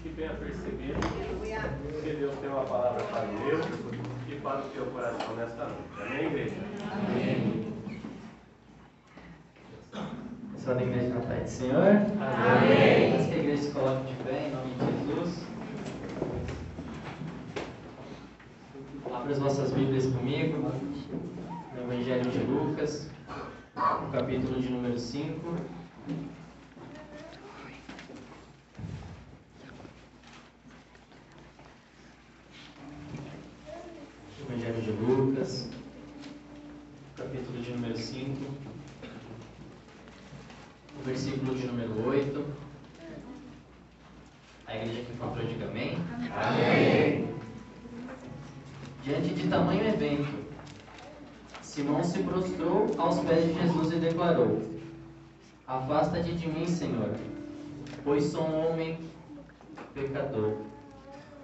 que venha perceber que Deus tem uma palavra para o meu e para o teu coração nesta noite. Amém, igreja? Amém. Pessoal da igreja, na paz do Senhor. Amém. Antes que a igreja se coloque de pé, em nome de Jesus. Abra as vossas Bíblias comigo, no Evangelho de Lucas, no capítulo de número 5. Evangelho de Lucas, capítulo de número 5, o versículo de número 8. A igreja que encontrou, diga amém. Amém. Diante de tamanho evento, Simão se prostrou aos pés de Jesus e declarou: Afasta-te de mim, Senhor, pois sou um homem pecador.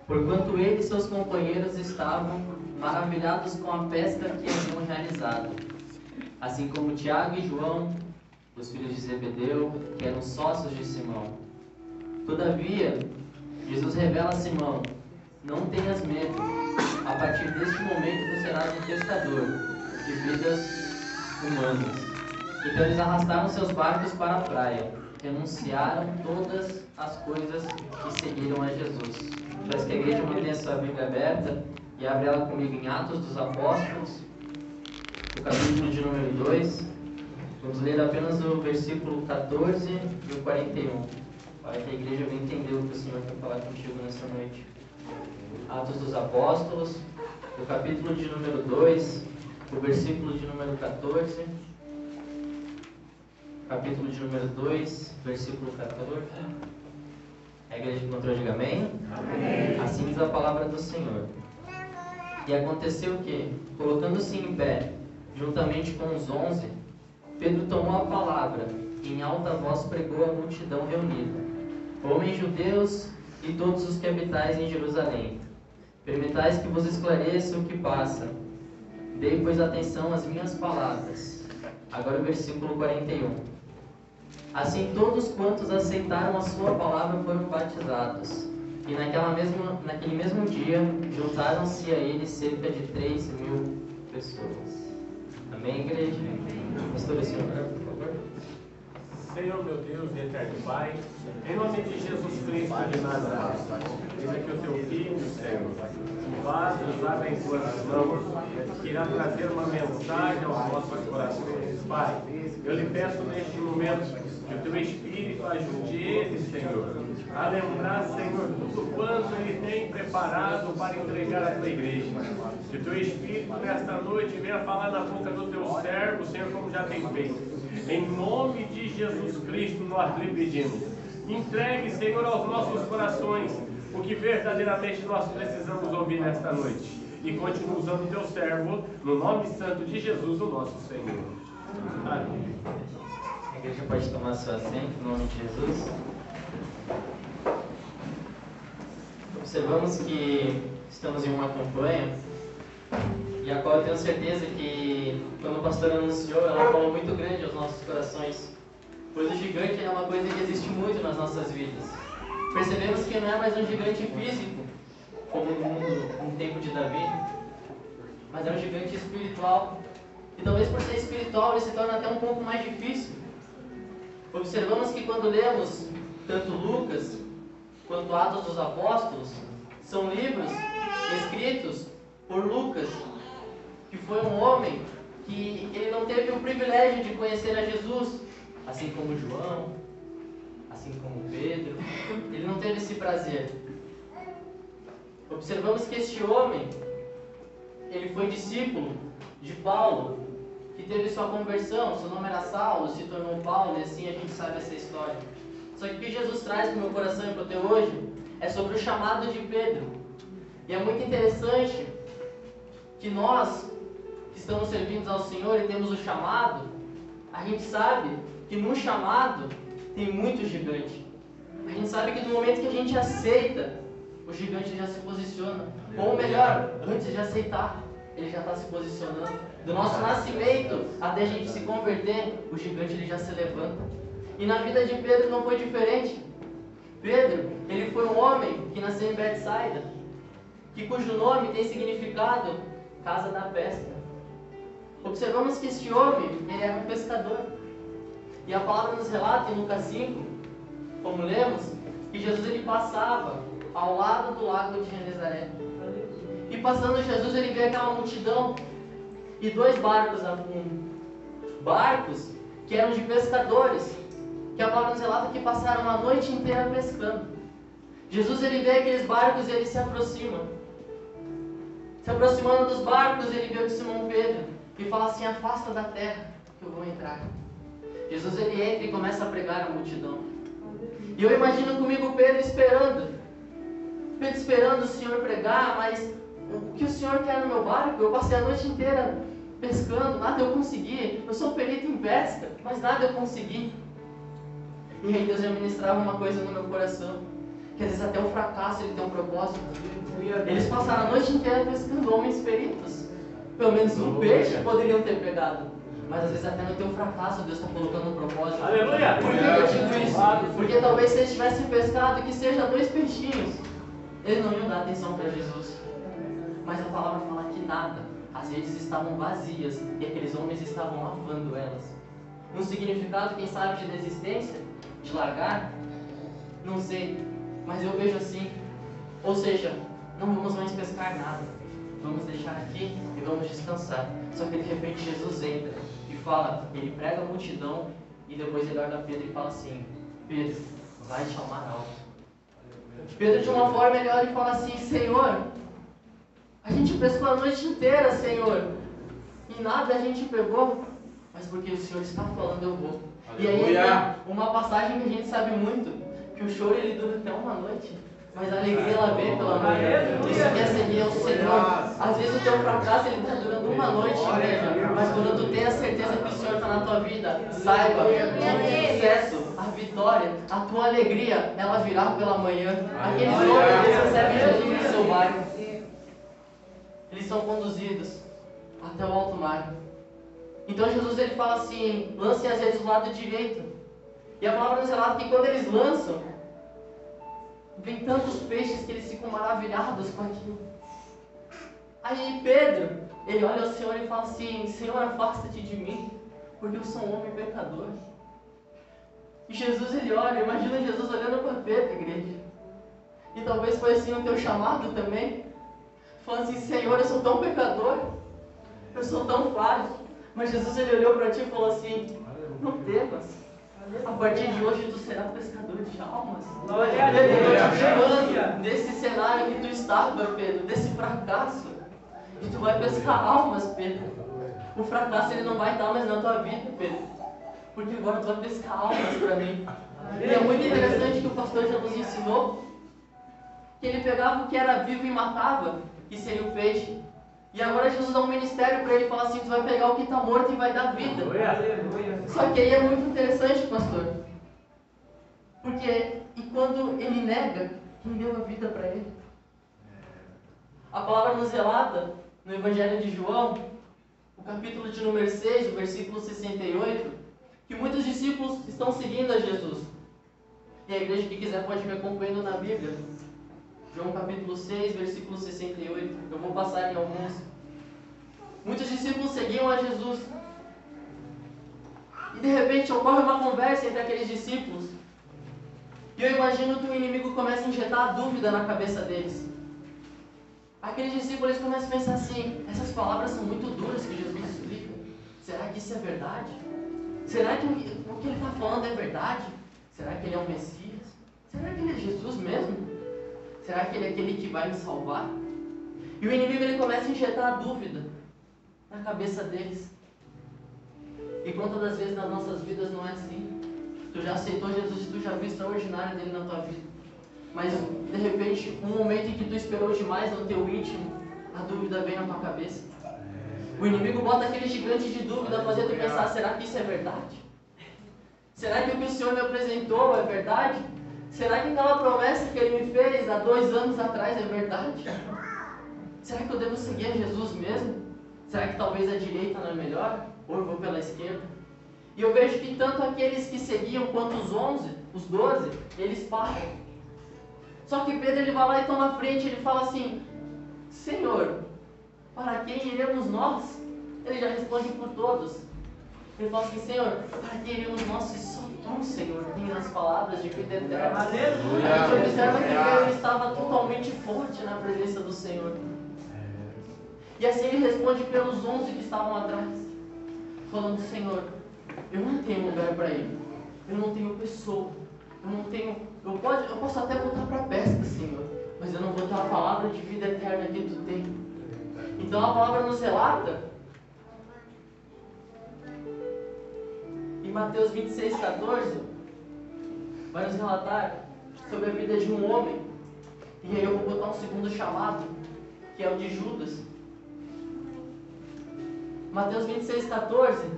Porquanto ele e seus companheiros estavam maravilhados com a pesca que haviam realizado, assim como Tiago e João, os filhos de Zebedeu, que eram sócios de Simão. Todavia, Jesus revela a Simão: Não tenhas medo, a partir deste momento tu serás um pescador de vidas humanas. Então eles arrastaram seus barcos para a praia, renunciaram todas as coisas e seguiram a Jesus. Peço que a igreja mantenha sua Bíblia aberta e abre ela comigo em Atos dos Apóstolos, o capítulo de número 2. Vamos ler apenas o versículo 14 e o 41. Para que a igreja venha entender o que o Senhor quer falar contigo nessa noite. Atos dos Apóstolos, o capítulo de número 2, o versículo de número 14. Capítulo de número 2, versículo 14. A igreja encontrou, diga amém. Amém. Assim diz a palavra do Senhor. E aconteceu que, colocando-se em pé, juntamente com os 11, Pedro tomou a palavra e em alta voz pregou à multidão reunida: Homens judeus e todos os que habitais em Jerusalém, permitais que vos esclareça o que passa. Dei, pois, atenção às minhas palavras. Agora o versículo 41. Assim todos quantos aceitaram a sua palavra foram batizados. E naquele mesmo dia juntaram-se a ele cerca de 3.000 pessoas. Amém, igreja? Pastor, o senhor, por favor. Senhor, meu Deus e eterno Pai, em nome de Jesus Cristo de Nazaré, eis aqui o teu Filho, Senhor, vaso usado em tuas mãos, que irá trazer uma mensagem aos nossos corações. Pai, eu lhe peço neste momento que o teu Espírito ajude ele, Senhor, a lembrar, Senhor, tudo quanto ele tem preparado para entregar à tua igreja. Que o teu Espírito nesta noite venha falar na boca do teu servo, Senhor, como já tem feito. Em nome de Jesus Cristo nós lhe pedimos. Entregue, Senhor, aos nossos corações o que verdadeiramente nós precisamos ouvir nesta noite. E continue usando o teu servo, no nome santo de Jesus, o nosso Senhor. Amém. A igreja pode tomar seu assento, em nome de Jesus. Observamos que estamos em uma campanha, e a qual eu tenho certeza que, quando o pastor anunciou, ela falou muito grande aos nossos corações. Pois o gigante é uma coisa que existe muito nas nossas vidas. Percebemos que não é mais um gigante físico, como no mundo no tempo de Davi, mas é um gigante espiritual. E talvez por ser espiritual ele se torna até um pouco mais difícil. Observamos que quando lemos tanto Lucas quanto Atos dos Apóstolos, são livros escritos por Lucas, que foi um homem que ele não teve o privilégio de conhecer a Jesus, assim como João, assim como Pedro. Ele não teve esse prazer. Observamos que este homem, ele foi discípulo de Paulo, que teve sua conversão. Seu nome era Saulo, se tornou Paulo, e assim a gente sabe essa história. Só que o que Jesus traz para o meu coração e para o teu hoje é sobre o chamado de Pedro. E é muito interessante que nós, que estamos servindo ao Senhor e temos o chamado, a gente sabe que no chamado tem muito gigante. A gente sabe que no momento que a gente aceita, o gigante já se posiciona. Ou melhor, antes de aceitar, ele já está se posicionando. Do nosso nascimento até a gente se converter, o gigante ele já se levanta. E na vida de Pedro não foi diferente. Pedro, ele foi um homem que nasceu em Betsaida, cujo nome tem significado casa da pesca. Observamos que este homem, ele era um pescador. E a palavra nos relata em Lucas 5, como lemos, que Jesus ele passava ao lado do lago de Genezaré. E passando Jesus, ele vê aquela multidão e 2 barcos a fundo. Barcos que eram de pescadores, que a palavra nos relata que passaram a noite inteira pescando. Jesus ele vê aqueles barcos e ele se aproxima. Se aproximando dos barcos, ele vê o de Simão Pedro e fala assim: afasta da terra que eu vou entrar. Jesus ele entra e começa a pregar a multidão. E eu imagino comigo Pedro esperando o Senhor pregar, mas o que o Senhor quer no meu barco? Eu passei a noite inteira pescando, nada eu consegui. Eu sou perito em pesca, mas nada eu consegui. E aí Deus já ministrava uma coisa no meu coração, que às vezes até o fracasso ele tem um propósito. Eles passaram a noite inteira pescando, homens peritos. Pelo menos um peixe poderiam ter pegado. Mas às vezes até no teu fracasso Deus está colocando um propósito. Aleluia! Por que eu digo isso? Porque talvez se eles tivessem pescado que seja 2 peixinhos, eles não iam dar atenção para Jesus. Mas a palavra fala que nada. As redes estavam vazias e aqueles homens estavam lavando elas. Um significado, quem sabe, de desistência, de largar? Não sei, mas eu vejo assim. Ou seja, não vamos mais pescar nada. Vamos deixar aqui e vamos descansar. Só que de repente Jesus entra e fala, ele prega a multidão e depois ele olha Pedro e fala assim: Pedro, vai chamar alto. Pedro de uma forma ele olha e fala assim: Senhor, a gente pescou a noite inteira, Senhor, e nada a gente pegou, mas porque o Senhor está falando eu vou. Aleluia. E aí uma passagem que a gente sabe muito, que o choro ele dura até uma noite, mas a alegria ela vem pela manhã. Isso quer seguir ao Senhor. Às vezes o teu fracasso ele está durando uma noite, igreja, mas quando tu tem a certeza que o Senhor está na tua vida, saiba que o sucesso, a vitória, a tua alegria, ela virá pela manhã. Aqueles homens eles recebem Jesus no seu barco. Eles são conduzidos até o alto mar. Então Jesus ele fala assim: lancem as redes do lado direito. E a palavra nos relata que quando eles lançam, vem tantos peixes que eles ficam maravilhados com aquilo. Aí Pedro, ele olha ao Senhor e fala assim: Senhor, afasta-te de mim, porque eu sou um homem pecador. E Jesus ele olha, imagina Jesus olhando para Pedro, igreja. E talvez foi assim o teu chamado também. Falando assim: Senhor, eu sou tão pecador, eu sou tão falho. Mas Jesus ele olhou para ti e falou assim: não temas, a partir de hoje tu serás pescador de almas. Ele está te chamando desse cenário que tu estava, Pedro, desse fracasso, e tu vai pescar almas, Pedro. O fracasso ele não vai estar mais na tua vida, Pedro, porque agora tu vai pescar almas para mim. E é muito interessante que o pastor já nos ensinou que ele pegava o que era vivo e matava, que seria o peixe. E agora Jesus dá um ministério para ele e fala assim: tu vai pegar o que está morto e vai dar vida. Só que aí é muito interessante, pastor, porque e quando ele nega quem deu a vida para ele? A palavra nos relata no Evangelho de João, o capítulo de número 6, o versículo 68, que muitos discípulos estão seguindo a Jesus. E a igreja que quiser pode me acompanhando na Bíblia. João capítulo 6, versículo 68. Eu vou passar em alguns. Muitos discípulos seguiam a Jesus. E de repente ocorre uma conversa entre aqueles discípulos. E eu imagino que o inimigo começa a injetar a dúvida na cabeça deles. Aqueles discípulos eles começam a pensar assim: essas palavras são muito duras que Jesus explica. Será que isso é verdade? Será que o que ele está falando é verdade? Será que ele é o Messias? Será que ele é Jesus mesmo? Será que ele é aquele que vai me salvar? E o inimigo ele começa a injetar a dúvida na cabeça deles. E quantas das vezes nas nossas vidas não é assim? Tu já aceitou Jesus e tu já viu o extraordinário dele na tua vida. Mas de repente, um momento em que tu esperou demais no teu íntimo, a dúvida vem na tua cabeça. O inimigo bota aquele gigante de dúvida a fazer tu pensar: será que isso é verdade? Será que o que o Senhor me apresentou é verdade? Será que aquela promessa que Ele me fez há 2 anos atrás é verdade? Será que eu devo seguir a Jesus mesmo? Será que talvez a direita não é melhor? Ou eu vou pela esquerda? E eu vejo que tanto aqueles que seguiam quanto os 11, os 12, eles param. Só que Pedro ele vai lá e toma a frente, ele fala assim: Senhor, para quem iremos nós? Ele já responde por todos. Ele fala assim: Senhor, para quem iremos nós se só tu, Senhor, tem as palavras de vida eterna? Aleluia. A gente observa que Pedro estava totalmente forte na presença do Senhor. E assim ele responde pelos 11 que estavam atrás, falando: Senhor, eu não tenho lugar para ir, eu não tenho pessoa, eu posso até voltar para a pesca, Senhor, mas eu não vou ter a palavra de vida eterna que tu tem. Então a palavra nos relata, em Mateus 26:14, vai nos relatar sobre a vida de um homem. E aí eu vou botar um segundo chamado, que é o de Judas. Mateus 26:14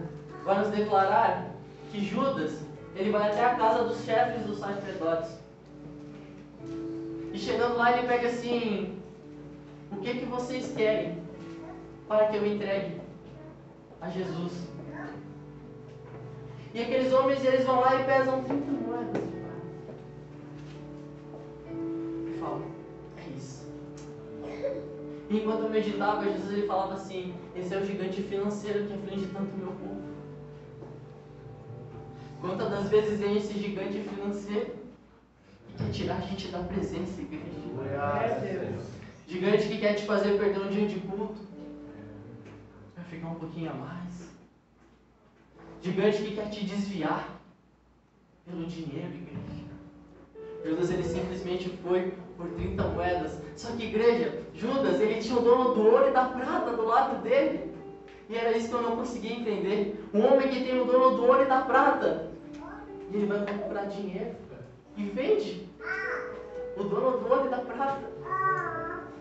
vai nos declarar que Judas, ele vai até a casa dos chefes dos sacerdotes. E chegando lá ele pega assim: o que vocês querem para que eu entregue a Jesus? E aqueles homens, eles vão lá e pesam 30 moedas de prata. E falam: é isso. E enquanto eu meditava, Jesus ele falava assim: esse é o gigante financeiro que aflige tanto meu povo. Quantas das vezes vem esse gigante financeiro que quer tirar a gente da presença, igreja? Gigante que quer te fazer perder um dia de culto, vai ficar um pouquinho a mais. Gigante que quer te desviar pelo dinheiro, igreja. Judas ele simplesmente foi por 30 moedas. Só que, igreja, Judas ele tinha o dono do ouro e da prata do lado dele. E era isso que eu não conseguia entender. Um homem que tem o dono do ouro e da prata, e ele vai comprar dinheiro e vende o dono do ouro e da prata.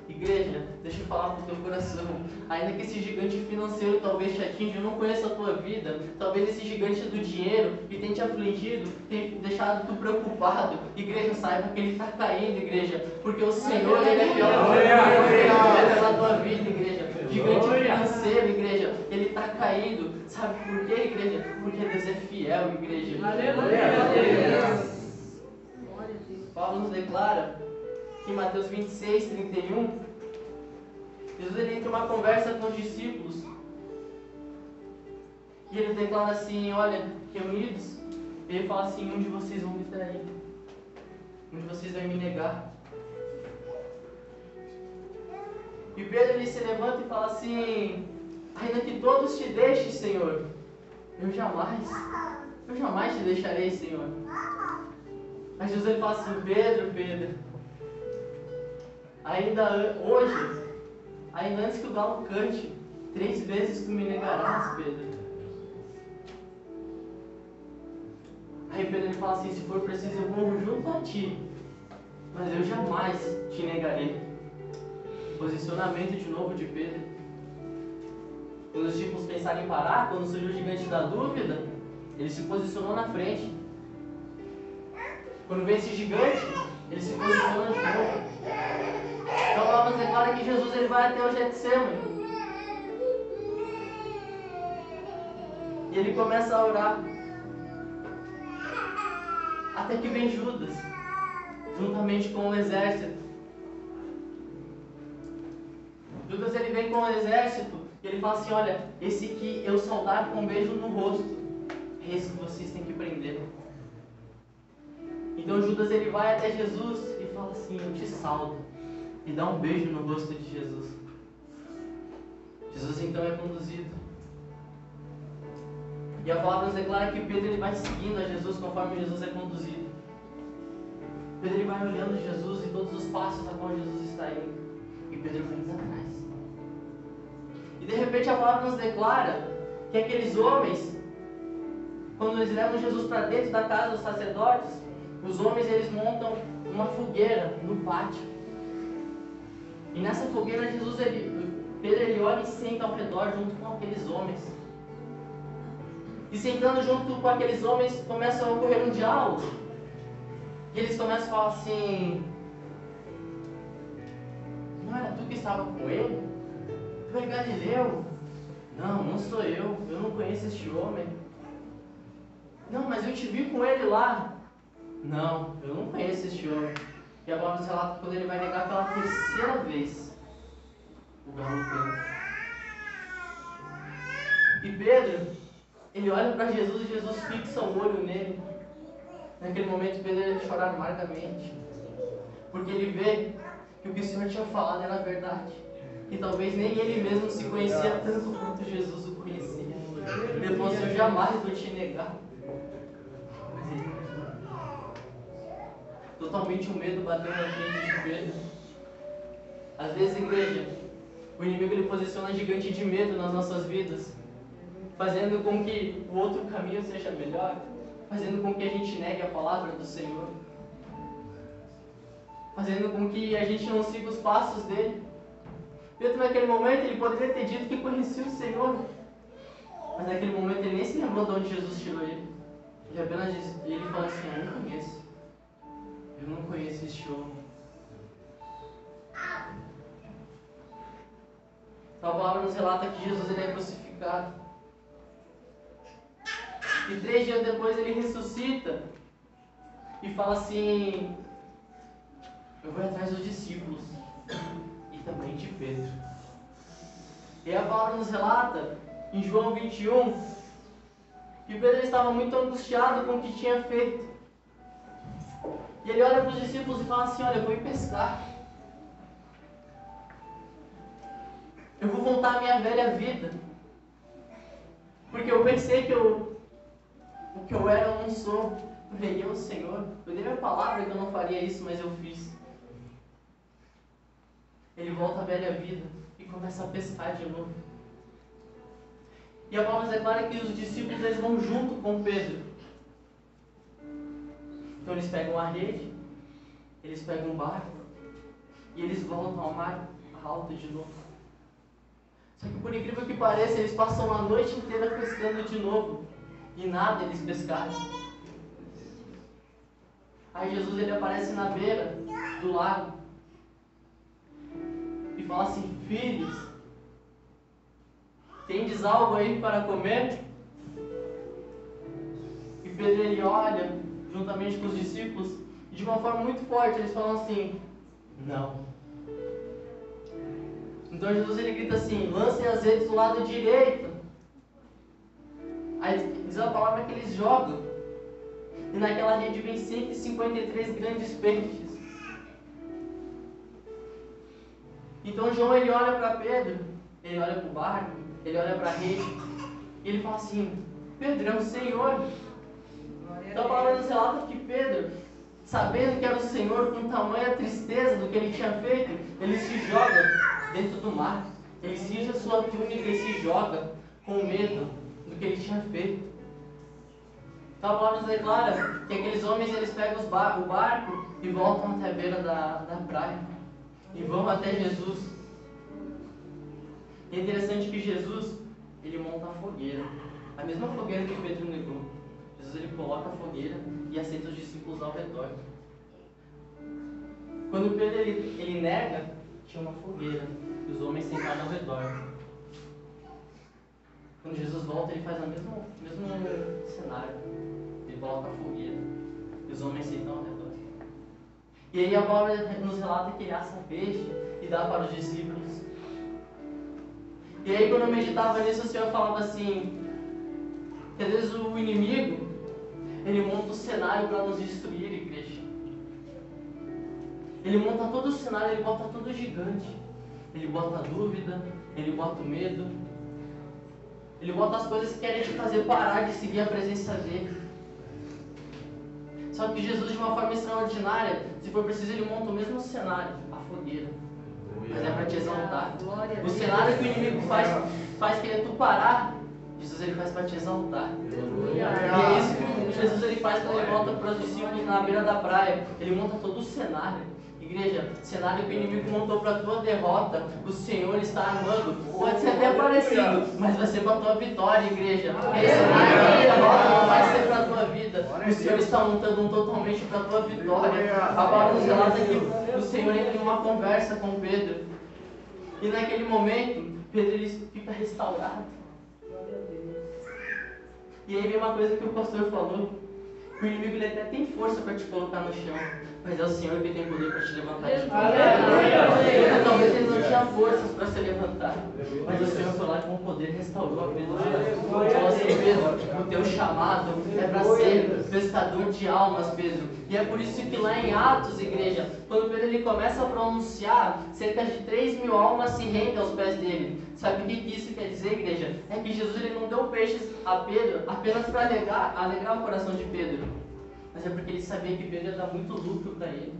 Igreja, deixa eu falar pro teu coração. Ainda que esse gigante financeiro talvez te atinja, eu não conheço a tua vida. Talvez esse gigante do dinheiro que tem te afligido, tem deixado tu preocupado. Igreja, saiba que ele está caindo, igreja. Porque o Senhor, ele é fiel na tua vida, igreja. Gigante financeiro, igreja, ele está caindo. Sabe por quê, igreja? Porque Deus é fiel, igreja. Aleluia. Paulo nos declara em Mateus 26:31, Jesus ele entra em uma conversa com os discípulos e ele declara assim: olha, reunidos, ele fala assim: um de vocês vão me trair, um de vocês vai me negar. E Pedro ele se levanta e fala assim: ainda que todos te deixem, Senhor, eu jamais te deixarei, Senhor. Mas Jesus ele fala assim: Pedro, ainda hoje, ainda antes que o galo cante, 3 vezes tu me negarás, Pedro. Aí Pedro ele fala assim: se for preciso eu morro junto a ti, mas eu jamais te negarei. Posicionamento de novo de Pedro. Quando os discípulos pensaram em parar, quando surgiu o gigante da dúvida, ele se posicionou na frente. Quando vem esse gigante, ele se posiciona de novo. Então a palavra declara que Jesus ele vai até o Getsemane. E ele começa a orar. Até que vem Judas, juntamente com o exército. Judas ele vem com o exército e ele fala assim: olha, esse que eu saudar com um beijo no rosto, é esse que vocês têm que prender. Então Judas ele vai até Jesus e fala assim: eu te saldo. E dá um beijo no rosto de Jesus. Jesus então é conduzido. E a palavra nos declara que Pedro ele vai seguindo a Jesus conforme Jesus é conduzido. Pedro ele vai olhando Jesus e todos os passos a qual Jesus está indo. E Pedro vai indo atrás. E de repente a palavra nos declara que aqueles homens, quando eles levam Jesus para dentro da casa dos sacerdotes, os homens eles montam uma fogueira no pátio. E nessa fogueira Pedro ele olha e senta ao redor junto com aqueles homens. E sentando junto com aqueles homens começa a ocorrer um diálogo. E eles começam a falar assim: não era tu que estava com ele? Tu é Galileu? Não sou eu não conheço este homem. Não, mas eu te vi com ele lá. Não, eu não conheço este homem. E a palavra nos relata que quando ele vai negar pela terceira vez, o galo canta. E Pedro, ele olha para Jesus e Jesus fixa o olho nele. Naquele momento Pedro ia chorar amargamente, porque ele vê que o que o Senhor tinha falado era verdade. E talvez nem ele mesmo se conhecia tanto quanto Jesus o conhecia. Ele falou assim: eu jamais vou te negar. Mas ele totalmente o medo bateu na frente de Pedro. Às vezes, igreja, o inimigo ele posiciona gigante de medo nas nossas vidas, fazendo com que o outro caminho seja melhor, fazendo com que a gente negue a palavra do Senhor, fazendo com que a gente não siga os passos dele. Pedro, naquele momento, ele poderia ter dito que conhecia o Senhor, mas naquele momento ele nem se lembrou de onde Jesus tirou ele. Ele apenas ele falou assim: eu não conheço este homem. Então, a palavra nos relata que Jesus ele é crucificado. E 3 dias depois ele ressuscita e fala assim: eu vou atrás dos discípulos e também de Pedro. E a palavra nos relata em João 21 que Pedro estava muito angustiado com o que tinha feito. E ele olha para os discípulos e fala assim: olha, eu vou ir pescar. Eu vou voltar à minha velha vida. Porque eu pensei que o que eu era eu não sou. Eu neguei ao Senhor. Eu dei a palavra que eu não faria isso, mas eu fiz. Ele volta à velha vida e começa a pescar de novo. E a palavra declara que os discípulos eles vão junto com Pedro. Então eles pegam a rede, eles pegam um barco e eles voltam ao mar alto de novo. Só que por incrível que pareça, eles passam a noite inteira pescando de novo e nada eles pescaram. Aí Jesus ele aparece na beira do lago e fala assim: filhos, tendes algo aí para comer? E Pedro ele olha juntamente com os discípulos e de uma forma muito forte eles falam assim: não. Então Jesus ele grita assim: lancem as redes do lado direito. Aí diz a palavra que eles jogam e naquela rede vem 153 grandes peixes. Então João ele olha para Pedro, ele olha para o barco, ele olha para a rede e ele fala assim: Pedro, é o Senhor. Então a palavra nos relata que Pedro, sabendo que era o Senhor, com tamanha tristeza do que ele tinha feito, ele se joga dentro do mar. Ele cinge a sua túnica e se joga com medo do que ele tinha feito. Então a palavra nos declara que aqueles homens eles pegam o barco e voltam até a beira da praia e vão até Jesus. E é interessante que Jesus ele monta a fogueira, a mesma fogueira que Pedro negou. Jesus ele coloca a fogueira e aceita os discípulos ao redor. Quando Pedro ele nega, tinha uma fogueira e os homens sentados ao redor. Quando Jesus volta, ele faz o mesmo cenário. Ele coloca a fogueira e os homens sentam ao redor. E aí a palavra nos relata que ele assa peixe e dá para os discípulos. E aí quando eu meditava nisso, o Senhor falava assim, que às vezes o inimigo ele monta o cenário para nos destruir, igreja. Ele monta todo o cenário, ele bota tudo gigante. Ele bota a dúvida, ele bota o medo. Ele bota as coisas que querem te fazer parar de seguir a presença dele. Só que Jesus, de uma forma extraordinária, se for preciso, ele monta o mesmo cenário, a fogueira. Mas é para te exaltar. O cenário que o inimigo faz querer tu parar, Jesus ele faz para te exaltar. E é isso que Jesus ele faz quando ele volta para os discípulos na beira da praia. Ele monta todo o cenário. Igreja, cenário que o inimigo montou para a tua derrota, o Senhor está armando. Pode ser até parecido, mas vai ser para a tua vitória, igreja. Esse cenário da derrota não vai ser para a tua vida. O Senhor está montando um totalmente para a tua vitória. A palavra nos relata que o Senhor entra em uma conversa com Pedro. E naquele momento, Pedro ele fica restaurado. E aí vem uma coisa que o pastor falou. O inimigo ele até tem força para te colocar no chão. Mas é o Senhor que tem poder para te levantar de novo. Aleluia. Talvez ele não tinha forças para se levantar, mas o Senhor foi lá com poder e restaurou a Pedro. Falou assim: Pedro, o teu chamado é para ser pescador de almas, Pedro. E é por isso que lá em Atos, igreja, quando Pedro ele começa a pronunciar, cerca de 3.000 almas se rendem aos pés dele. Sabe o que isso quer dizer, igreja? É que Jesus ele não deu peixes a Pedro apenas para alegrar o coração de Pedro, mas é porque ele sabia que Pedro ia dar muito lucro para ele.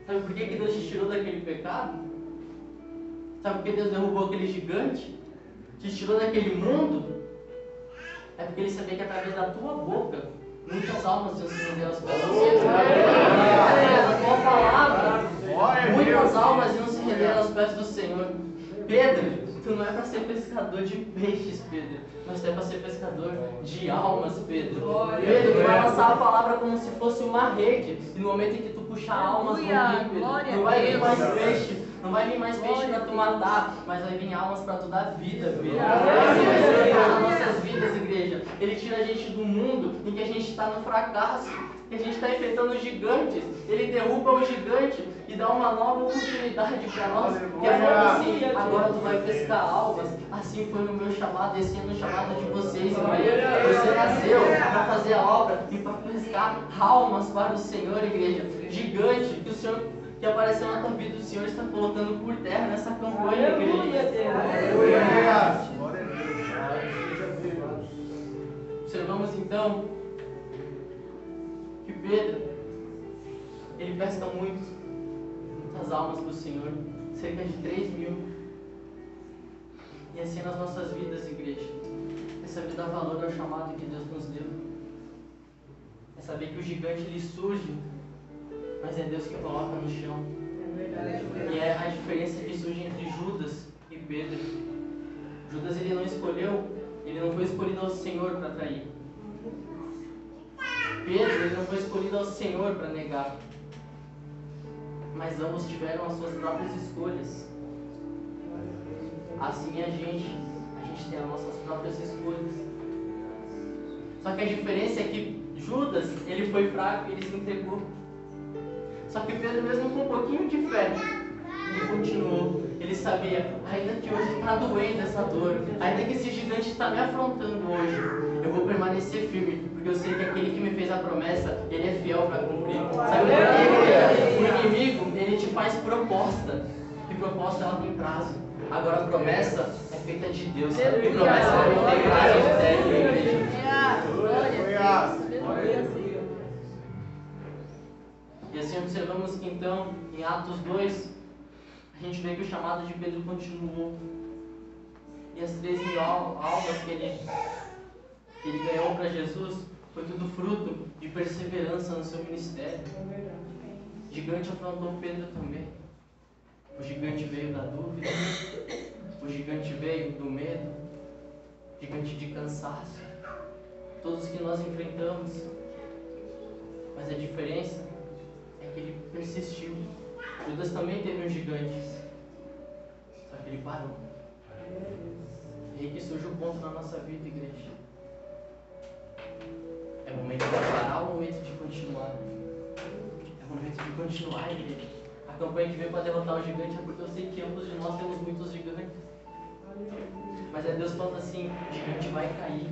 Sabe por que Deus te tirou daquele pecado? Sabe por que Deus derrubou aquele gigante? Te tirou daquele mundo? É porque ele sabia que através da tua boca muitas almas iam se render aos pés do Senhor. Através da tua palavra, muitas almas iam se render aos pés do Senhor. Pedro, tu não é para ser pescador de peixes, Pedro, mas tu é para ser pescador de almas, Pedro. Pedro, tu vai lançar a palavra como se fosse uma rede, e no momento em que tu puxar almas, vão vir, Pedro. Não vai vir mais peixe, não vai vir mais peixe para tu matar, mas vai vir almas para tu dar vida, Pedro. Assim vai ser nas nossas vidas, igreja. Ele tira a gente do mundo em que a gente está no fracasso, que a gente está enfrentando gigantes. Ele derruba o gigante e dá uma nova oportunidade para nós. E é assim: agora tu vai pescar almas. Assim foi no meu chamado, esse é no chamado de vocês, igreja. Você nasceu para fazer a obra e para pescar almas para o Senhor, igreja. Gigante que o Senhor que apareceu na tua vida, o Senhor está colocando por terra nessa campanha, igreja. Observamos então que Pedro, ele pesca muitas almas para o Senhor, cerca de 3.000. E assim nas nossas vidas, igreja, é saber dar valor ao chamado que Deus nos deu. É saber que o gigante ele surge, mas é Deus que coloca no chão. E é a diferença que surge entre Judas e Pedro. Judas ele não escolheu, ele não foi escolhido ao Senhor para trair. Pedro ele não foi escolhido ao Senhor para negar. Mas ambos tiveram as suas próprias escolhas. Assim a gente tem as nossas próprias escolhas. Só que a diferença é que Judas, ele foi fraco e ele se entregou. Só que Pedro, mesmo com um pouquinho de fé, ele continuou. Ele sabia: ainda que hoje está doendo essa dor, ainda que esse gigante está me afrontando hoje, eu vou permanecer firme, porque eu sei que aquele que me fez a promessa, ele é fiel para cumprir. Sabe por quê? O inimigo, ele te faz proposta, e proposta ela tem prazo. Agora a promessa é feita de Deus, e promessa ela não tem prazo de término, igreja. E assim observamos que então, em Atos 2, a gente vê que o chamado de Pedro continuou. E as 3.000 almas que ele ganhou para Jesus foi tudo fruto de perseverança no seu ministério. O gigante afrontou Pedro também. O gigante veio da dúvida, o gigante veio do medo, o gigante de cansaço. Todos que nós enfrentamos. Mas a diferença é que ele persistiu. Judas também teve um gigante, só que ele parou. E aí que surge o ponto na nossa vida, igreja. É momento de parar ou momento de continuar? É momento de continuar, igreja. A campanha que veio para derrotar o gigante é porque eu sei que ambos de nós temos muitos gigantes. Mas é Deus falando assim: o gigante vai cair.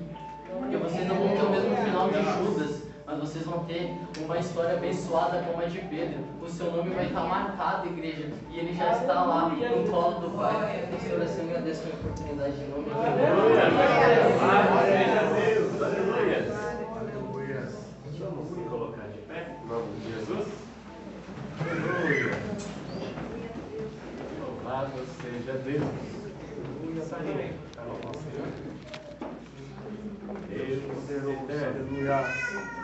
Porque vocês não vão ter o mesmo final de Judas, mas vocês vão ter uma história abençoada como a de Pedro. O seu nome vai estar marcado, igreja, e ele já está lá no colo do Pai. Senhor, assim, eu agradeço a oportunidade de nome de Deus. Aleluia. Vamos nos colocar de pé, em nome de Jesus. Aleluia. Louvado seja Deus. Aleluia. Deus eterno.